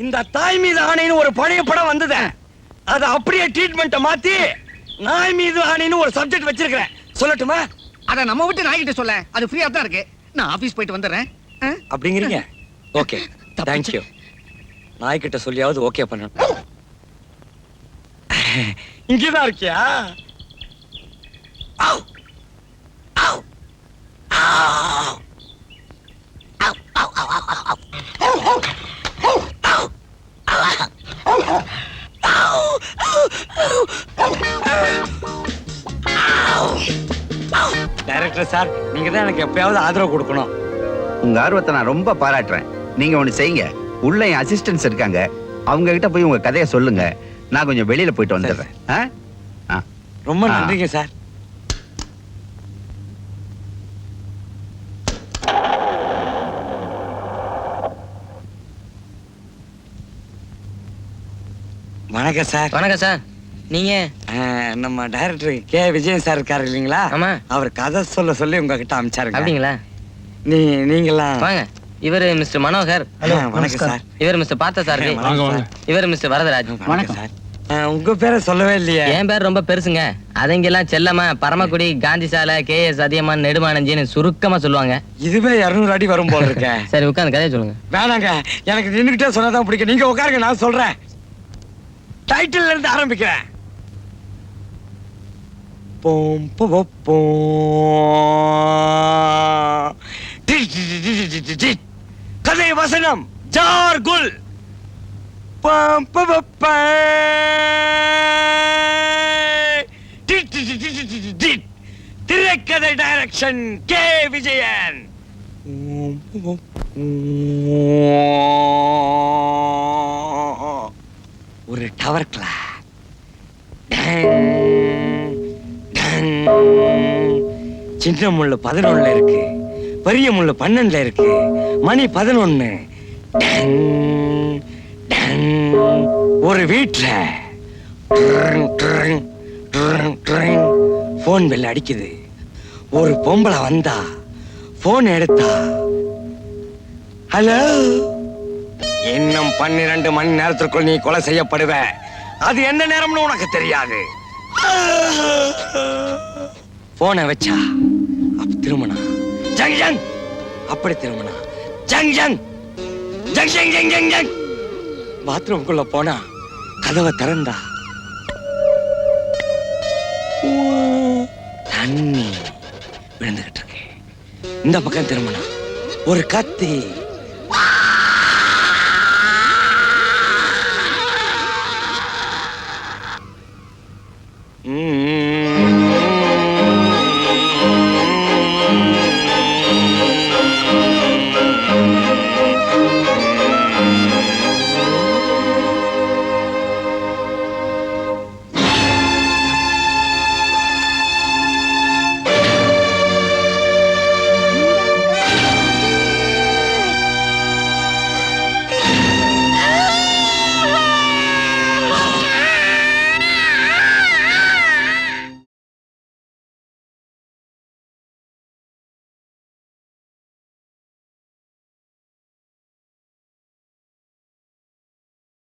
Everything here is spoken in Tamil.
இந்த தாய் மீது ஆணைன்னு ஒரு பழைய படம் வந்தது. அது அப்படியே ட்ரீட்மெண்ட்டை மாத்தி நாய் மீது ஆணைன்னு ஒரு சப்ஜெக்ட் வச்சிருக்கிறேன். சொல்லட்டுமா? அத நம்ம விட்டு நாய்கிட்ட சொல்ல. அது ஃப்ரீயா தான் இருக்கு. நான் ஆபீஸ் போயிட்டு வந்துடுறேன். அப்படிங்கிறீங்க? Okay, thank you. நாய்கிட்ட சொல்லியாவது ஓகே பண்ணணும். இங்கதான் இருக்கியா? டைரக்டர் சார், நீங்க தான் எனக்கு எப்பயாவது ஆதரவு கொடுக்கணும். உங்க ஆர்வத்தை நான் ரொம்ப பாராட்டுறேன். நீங்க ஒண்ணு செய்யுங்க. உள்ள என் அசிஸ்டன்ஸ் இருக்காங்க, அவங்க கிட்ட போய் உங்க கதையை சொல்லுங்க. நான் கொஞ்சம் வெளியில போயிட்டு வந்துடுறேன். ரொம்ப நன்றிங்க சார். வணக்கம் சார். வணக்கம் சார். நீங்க நம்ம டைரக்டர் கே விஜயன் சார் இருக்காரு இல்லீங்களா? ஆமா. அவர் கதை சொல்ல சொல்லி உங்ககிட்ட அனுப்பிச்சாருங்க. அப்படிங்களா? நீங்களாம் வாங்க. இவர் மிஸ்டர் மனோகர். வணக்கம் சார். இவர் மிஸ்டர் பார்த்தசாரதி. இவர் மிஸ்டர் வரதராஜ். வணக்கம் சார். உங்க பேரை சொல்லவே இல்லையே. என் பேர் ரொம்ப பெருசுங்க. அதங்கெல்லாம் செல்லமா பரமக்குடி, காந்தி சாலை, KS அதியமான், நெடுமானஞ்சின்னு சுருக்கமா சொல்லுவாங்க. இதுவே 200 அடி வரும் போல இருக்க. சரி, உட்காந்து கதையை சொல்லுங்க. வேணாங்க, எனக்கு நின்னுகிட்டே சொன்னாதான் பிடிக்கும். நீங்க உட்காருங்க, நான் சொல்றேன். டைட்டில் இருந்து ஆரம்பிக்கிறேன். கதை வசனம் ஜார்குல். திரைக்கதை டைரக்ஷன் கே விஜயன். ஒரு டவர் கிளாக். சின்ன முள்ளு 11 இருக்கு, பெரிய முள்ளு 12 இருக்கு, மணி 11. ஒரு வீட்டுல போன் பெல் அடிக்குது. ஒரு பொம்பளை வந்தா போன் எடுத்தா, ஹலோ, இன்னும் 12 மணி நேரத்திற்குள் நீ கொலை செய்யப்படுவ. அது எந்த நேரம்னு உனக்கு தெரியாது. போனை வச்சா அப்ப திருமணா ஜங் ஜங், அப்படி திருமணா ஜங் ஜங் ஜங் ஜங் ஜங் ஜங் ஜங். பாத்ரூம்குள்ள போனா கதவை திறந்தா தண்ணி விழுந்துகிட்டு இருக்கு. இந்த பக்கம் திருமணா ஒரு கத்தி